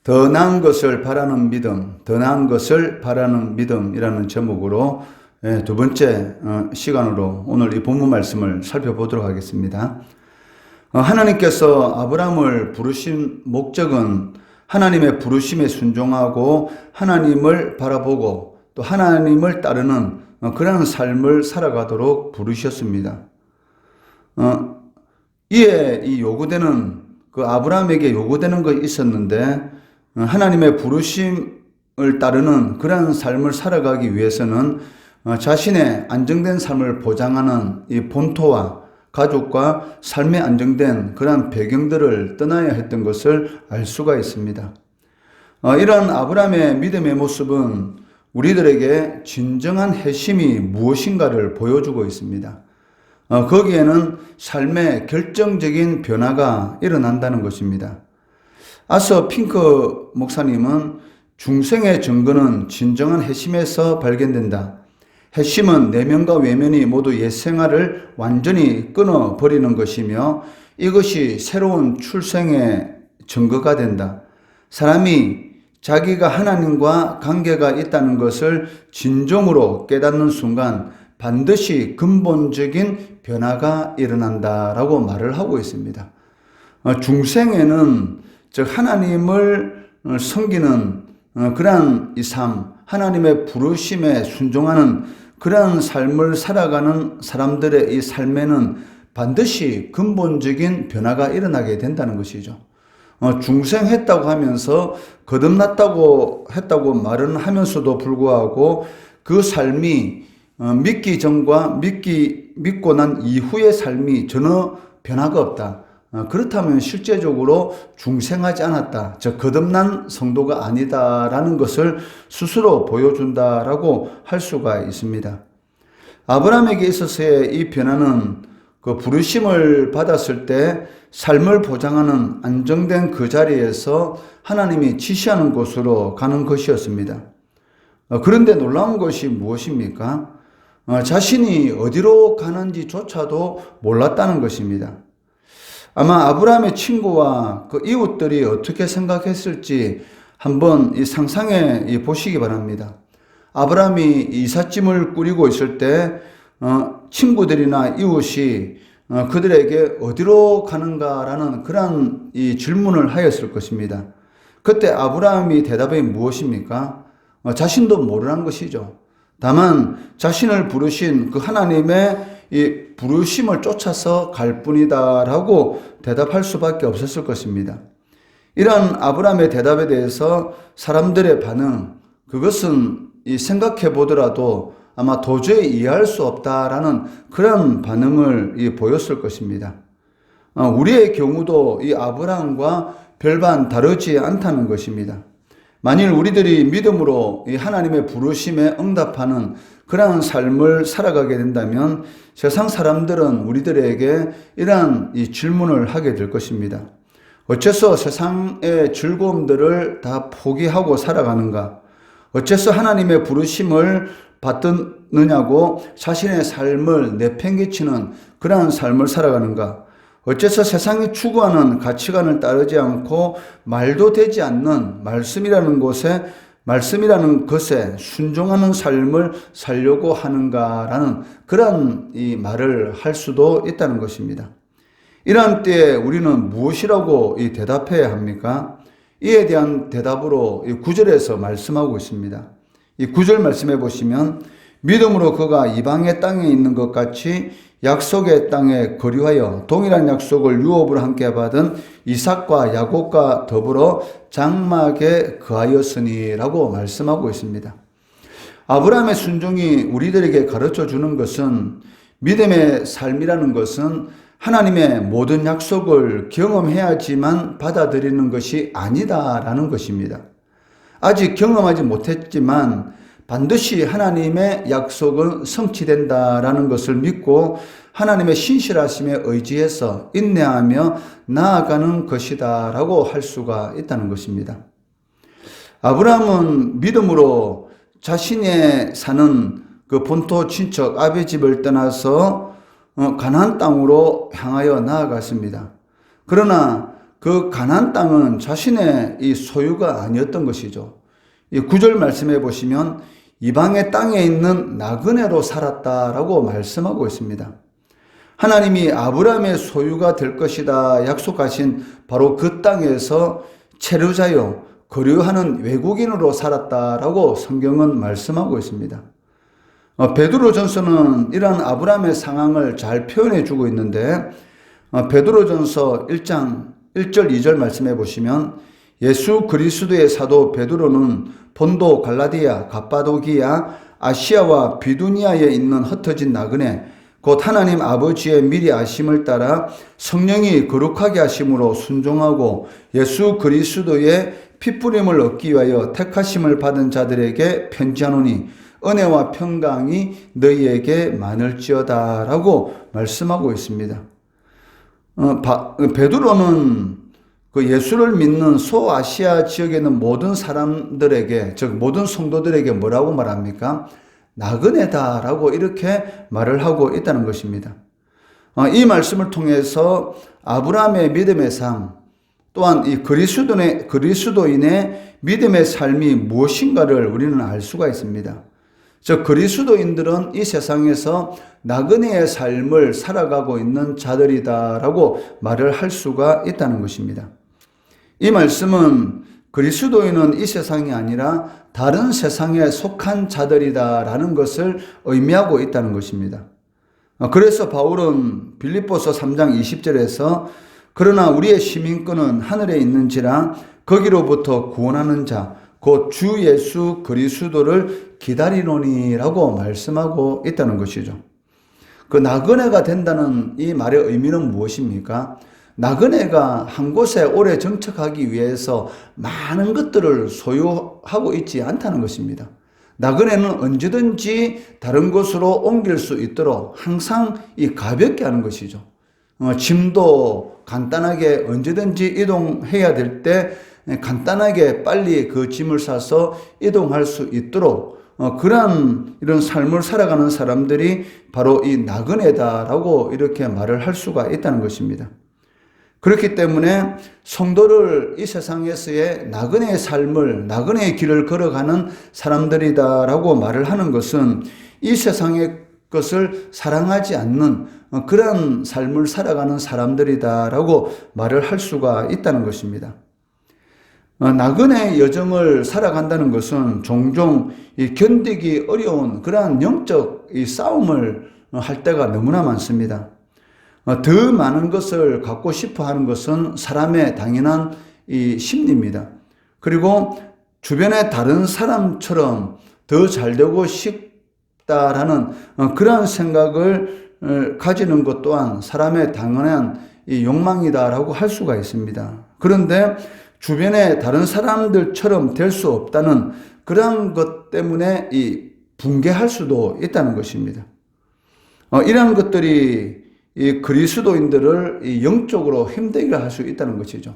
더 나은 것을 바라는 믿음, 더 나은 것을 바라는 믿음이라는 제목으로 두 번째 시간으로 오늘 이 본문 말씀을 살펴보도록 하겠습니다. 하나님께서 아브라함을 부르신 목적은 하나님의 부르심에 순종하고 하나님을 바라보고 또 하나님을 따르는 그런 삶을 살아가도록 부르셨습니다. 이에 이 요구되는 그 아브라함에게 요구되는 것이 있었는데 하나님의 부르심을 따르는 그런 삶을 살아가기 위해서는 자신의 안정된 삶을 보장하는 이 본토와 가족과 삶에 안정된 그런 배경들을 떠나야 했던 것을 알 수가 있습니다. 이런 아브라함의 믿음의 모습은 우리들에게 진정한 핵심이 무엇인가를 보여주고 있습니다. 거기에는 삶의 결정적인 변화가 일어난다는 것입니다. 아서 핑크 목사님은 중생의 증거는 진정한 핵심에서 발견된다. 핵심은 내면과 외면이 모두 옛 생활을 완전히 끊어버리는 것이며 이것이 새로운 출생의 증거가 된다. 사람이 자기가 하나님과 관계가 있다는 것을 진정으로 깨닫는 순간 반드시 근본적인 변화가 일어난다라고 말을 하고 있습니다. 중생에는 즉 하나님을 섬기는 그러한 이 삶, 하나님의 부르심에 순종하는 그러한 삶을 살아가는 사람들의 이 삶에는 반드시 근본적인 변화가 일어나게 된다는 것이죠. 중생했다고 하면서 거듭났다고 했다고 말은 하면서도 불구하고 그 삶이 믿기 전과 믿고 난 이후의 삶이 전혀 변화가 없다. 그렇다면 실제적으로 중생하지 않았다. 즉 거듭난 성도가 아니다라는 것을 스스로 보여준다라고 할 수가 있습니다. 아브라함에게 있어서의 이 변화는 그 부르심을 받았을 때 삶을 보장하는 안정된 그 자리에서 하나님이 지시하는 곳으로 가는 것이었습니다. 그런데 놀라운 것이 무엇입니까? 자신이 어디로 가는지조차도 몰랐다는 것입니다. 아마 아브라함의 친구와 그 이웃들이 어떻게 생각했을지 한번 상상해 보시기 바랍니다. 아브라함이 이삿짐을 꾸리고 있을 때 친구들이나 이웃이 그들에게 어디로 가는가라는 그런 이 질문을 하였을 것입니다. 그때 아브라함이 대답이 무엇입니까? 자신도 모르는 것이죠. 다만 자신을 부르신 그 하나님의 이 부르심을 쫓아서 갈 뿐이다라고 대답할 수밖에 없었을 것입니다. 이런 아브라함의 대답에 대해서 사람들의 반응, 그것은 생각해 보더라도 아마 도저히 이해할 수 없다라는 그런 반응을 보였을 것입니다. 우리의 경우도 이 아브라함과 별반 다르지 않다는 것입니다. 만일 우리들이 믿음으로 이 하나님의 부르심에 응답하는 그러한 삶을 살아가게 된다면 세상 사람들은 우리들에게 이러한 이 질문을 하게 될 것입니다. 어째서 세상의 즐거움들을 다 포기하고 살아가는가? 어째서 하나님의 부르심을 받느냐고 자신의 삶을 내팽개치는 그러한 삶을 살아가는가? 어째서 세상이 추구하는 가치관을 따르지 않고 말도 되지 않는 말씀이라는 것에 순종하는 삶을 살려고 하는가라는 그런 이 말을 할 수도 있다는 것입니다. 이러한 때에 우리는 무엇이라고 대답해야 합니까? 이에 대한 대답으로 9절에서 말씀하고 있습니다. 이 9절 말씀해 보시면 믿음으로 그가 이방의 땅에 있는 것 같이 약속의 땅에 거류하여 동일한 약속을 유업으로 함께 받은 이삭과 야곱과 더불어 장막에 거하였으니라고 말씀하고 있습니다. 아브라함의 순종이 우리들에게 가르쳐 주는 것은 믿음의 삶이라는 것은 하나님의 모든 약속을 경험해야지만 받아들이는 것이 아니다라는 것입니다. 아직 경험하지 못했지만 반드시 하나님의 약속은 성취된다라는 것을 믿고 하나님의 신실하심에 의지해서 인내하며 나아가는 것이다 라고 할 수가 있다는 것입니다. 아브라함은 믿음으로 자신의 사는 그 본토 친척 아비 집을 떠나서 가나안 땅으로 향하여 나아갔습니다. 그러나 그 가나안 땅은 자신의 이 소유가 아니었던 것이죠. 이 9절 말씀해 보시면 이방의 땅에 있는 나그네로 살았다라고 말씀하고 있습니다. 하나님이 아브라함의 소유가 될 것이다 약속하신 바로 그 땅에서 체류자요 거류하는 외국인으로 살았다라고 성경은 말씀하고 있습니다. 베드로전서는 이러한 아브라함의 상황을 잘 표현해 주고 있는데 베드로전서 1장 1절 2절 말씀해 보시면 예수 그리스도의 사도 베드로는 본도 갈라디아 갑바도기아 아시아와 비두니아에 있는 흩어진 나그네 곧 하나님 아버지의 미리 아심을 따라 성령이 거룩하게 하심으로 순종하고 예수 그리스도의 피뿌림을 얻기 위하여 택하심을 받은 자들에게 편지하노니 은혜와 평강이 너희에게 많을지어다 라고 말씀하고 있습니다. 베드로는 그 예수를 믿는 소아시아 지역에 있는 모든 사람들에게, 즉 모든 성도들에게 뭐라고 말합니까? 나그네다라고 이렇게 말을 하고 있다는 것입니다. 이 말씀을 통해서 아브라함의 믿음의 삶, 또한 이 그리스도인의 믿음의 삶이 무엇인가를 우리는 알 수가 있습니다. 즉 그리스도인들은 이 세상에서 나그네의 삶을 살아가고 있는 자들이다라고 말을 할 수가 있다는 것입니다. 이 말씀은 그리스도인은 이 세상이 아니라 다른 세상에 속한 자들이다라는 것을 의미하고 있다는 것입니다. 그래서 바울은 빌립보서 3장 20절에서 그러나 우리의 시민권은 하늘에 있는지라 거기로부터 구원하는 자 곧 주 예수 그리스도를 기다리노니라고 말씀하고 있다는 것이죠. 그 나그네가 된다는 이 말의 의미는 무엇입니까? 나그네가 한 곳에 오래 정착하기 위해서 많은 것들을 소유하고 있지 않다는 것입니다. 나그네는 언제든지 다른 곳으로 옮길 수 있도록 항상 이 가볍게 하는 것이죠. 짐도 간단하게 언제든지 이동해야 될 때 간단하게 빨리 그 짐을 싸서 이동할 수 있도록 그러한 이런 삶을 살아가는 사람들이 바로 이 나그네다라고 이렇게 말을 할 수가 있다는 것입니다. 그렇기 때문에 성도를 이 세상에서의 나그네의 삶을, 나그네의 길을 걸어가는 사람들이다라고 말을 하는 것은 이 세상의 것을 사랑하지 않는 그런 삶을 살아가는 사람들이다라고 말을 할 수가 있다는 것입니다. 나그네의 여정을 살아간다는 것은 종종 견디기 어려운 그러한 영적 싸움을 할 때가 너무나 많습니다. 더 많은 것을 갖고 싶어 하는 것은 사람의 당연한 이 심리입니다. 그리고 주변의 다른 사람처럼 더 잘되고 싶다라는 그러한 생각을 가지는 것 또한 사람의 당연한 이 욕망이다라고 할 수가 있습니다. 그런데 주변의 다른 사람들처럼 될 수 없다는 그러한 것 때문에 이 붕괴할 수도 있다는 것입니다. 이러한 것들이 이 그리스도인들을 이 영적으로 힘들게 할 수 있다는 것이죠.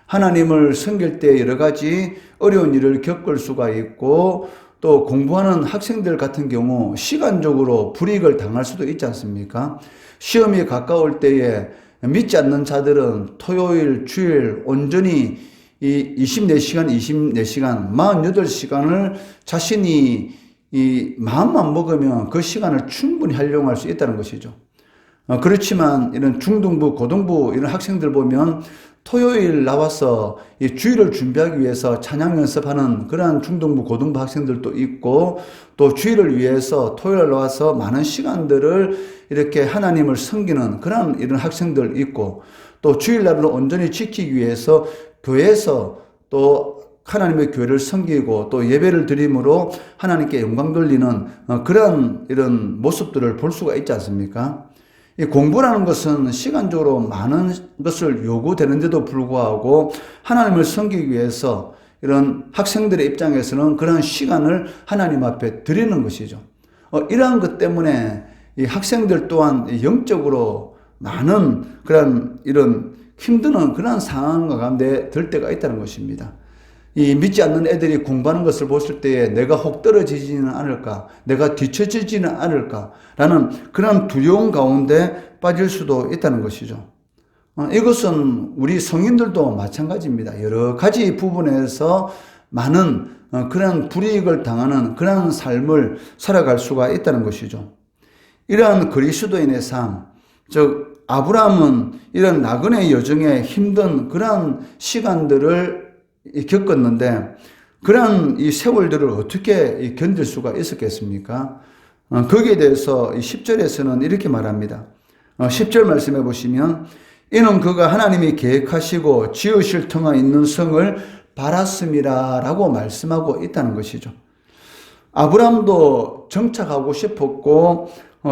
하나님을 섬길 때 여러 가지 어려운 일을 겪을 수가 있고 또 공부하는 학생들 같은 경우 시간적으로 불이익을 당할 수도 있지 않습니까? 시험이 가까울 때에 믿지 않는 자들은 토요일, 주일 온전히 이 24시간, 48시간을 자신이 이 마음만 먹으면 그 시간을 충분히 활용할 수 있다는 것이죠. 그렇지만 이런 중등부, 고등부 이런 학생들 보면 토요일 나와서 이 주일을 준비하기 위해서 찬양 연습하는 그러한 중등부, 고등부 학생들도 있고 또 주일을 위해서 토요일 나와서 많은 시간들을 이렇게 하나님을 섬기는 그런 이런 학생들 있고 또 주일날을 온전히 지키기 위해서 교회에서 또 하나님의 교회를 섬기고 또 예배를 드림으로 하나님께 영광 돌리는 그런 이런 모습들을 볼 수가 있지 않습니까? 이 공부라는 것은 시간적으로 많은 것을 요구되는데도 불구하고 하나님을 섬기기 위해서 이런 학생들의 입장에서는 그런 시간을 하나님 앞에 드리는 것이죠. 이러한 것 때문에 이 학생들 또한 영적으로 많은 그런 이런 힘드는 그런 상황 가운데 들 때가 있다는 것입니다. 이 믿지 않는 애들이 공부하는 것을 보실 때에 내가 혹 떨어지지는 않을까, 내가 뒤처지지는 않을까라는 그런 두려움 가운데 빠질 수도 있다는 것이죠. 이것은 우리 성인들도 마찬가지입니다. 여러 가지 부분에서 많은 그런 불이익을 당하는 그런 삶을 살아갈 수가 있다는 것이죠. 이러한 그리스도인의 삶, 즉 아브라함은 이런 나그네 여정에 힘든 그런 시간들을 겪었는데 그런 이 세월들을 어떻게 견딜 수가 있었겠습니까? 거기에 대해서 10절에서는 이렇게 말합니다. 10절 말씀해 보시면 이는 그가 하나님이 계획하시고 지으실 터가 있는 성을 바랐음이라 라고 말씀하고 있다는 것이죠. 아브라함도 정착하고 싶었고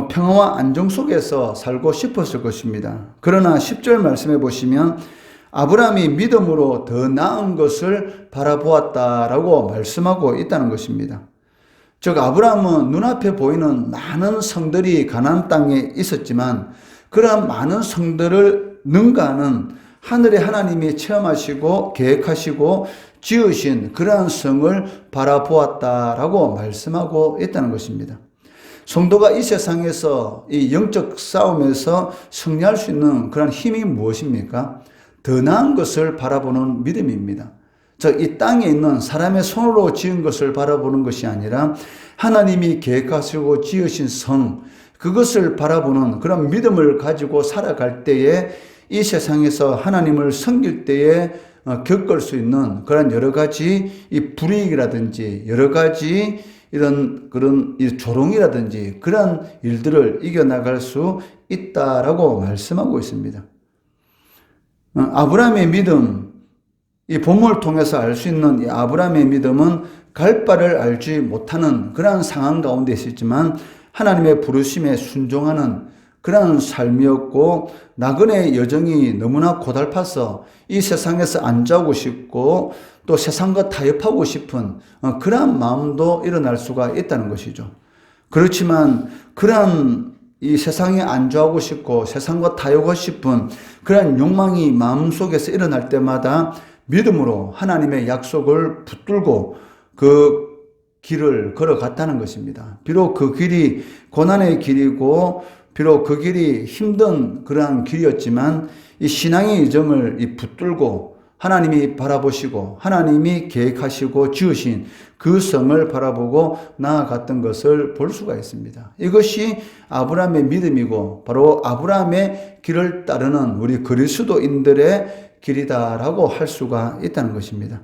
평화와 안정 속에서 살고 싶었을 것입니다. 그러나 10절 말씀해 보시면 아브라함이 믿음으로 더 나은 것을 바라보았다라고 말씀하고 있다는 것입니다. 즉 아브라함은 눈앞에 보이는 많은 성들이 가나안 땅에 있었지만 그러한 많은 성들을 능가하는 하늘의 하나님이 체험하시고 계획하시고 지으신 그러한 성을 바라보았다라고 말씀하고 있다는 것입니다. 성도가 이 세상에서 이 영적 싸움에서 승리할 수 있는 그런 힘이 무엇입니까? 더 나은 것을 바라보는 믿음입니다. 즉, 이 땅에 있는 사람의 손으로 지은 것을 바라보는 것이 아니라 하나님이 계획하시고 지으신 성, 그것을 바라보는 그런 믿음을 가지고 살아갈 때에 이 세상에서 하나님을 섬길 때에 겪을 수 있는 그런 여러 가지 이 불이익이라든지 여러 가지 이런 그런 이 조롱이라든지 그런 일들을 이겨나갈 수 있다라고 말씀하고 있습니다. 아브라함의 믿음, 이 본문을 통해서 알 수 있는 이 아브라함의 믿음은 갈 바를 알지 못하는 그러한 상황 가운데 있었지만 하나님의 부르심에 순종하는 그러한 삶이었고 나그네 여정이 너무나 고달파서 이 세상에서 안주하고 싶고 또 세상과 타협하고 싶은 그러한 마음도 일어날 수가 있다는 것이죠. 그렇지만 그러한 이 세상에 안주하고 싶고 세상과 타협하고 싶은 그런 욕망이 마음속에서 일어날 때마다 믿음으로 하나님의 약속을 붙들고 그 길을 걸어갔다는 것입니다. 비록 그 길이 고난의 길이고 비록 그 길이 힘든 그러한 길이었지만 이 신앙의 여정을 붙들고 하나님이 바라보시고 하나님이 계획하시고 지으신 그 성을 바라보고 나아갔던 것을 볼 수가 있습니다. 이것이 아브라함의 믿음이고 바로 아브라함의 길을 따르는 우리 그리스도인들의 길이다라고 할 수가 있다는 것입니다.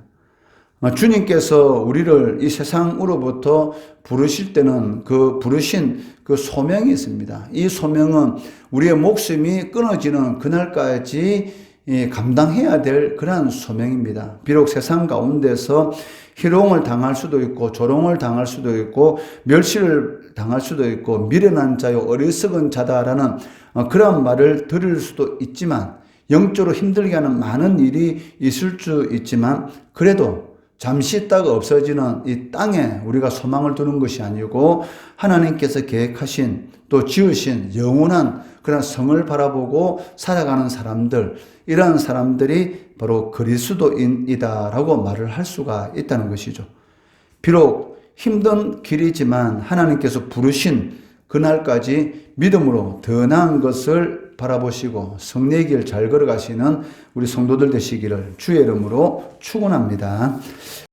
주님께서 우리를 이 세상으로부터 부르실 때는 그 부르신 그 소명이 있습니다. 이 소명은 우리의 목숨이 끊어지는 그날까지 감당해야 될 그러한 소명입니다. 비록 세상 가운데서 희롱을 당할 수도 있고 조롱을 당할 수도 있고 멸시를 당할 수도 있고 미련한 자요 어리석은 자다라는 그런 말을 들을 수도 있지만 영적으로 힘들게 하는 많은 일이 있을 수 있지만 그래도 잠시 있다가 없어지는 이 땅에 우리가 소망을 두는 것이 아니고 하나님께서 계획하신 또 지으신 영원한 그런 성을 바라보고 살아가는 사람들, 이러한 사람들이 바로 그리스도인이다라고 말을 할 수가 있다는 것이죠. 비록 힘든 길이지만 하나님께서 부르신 그날까지 믿음으로 더 나은 것을 바라보시고 성례의 길 잘 걸어가시는 우리 성도들 되시기를 주의 이름으로 축원합니다.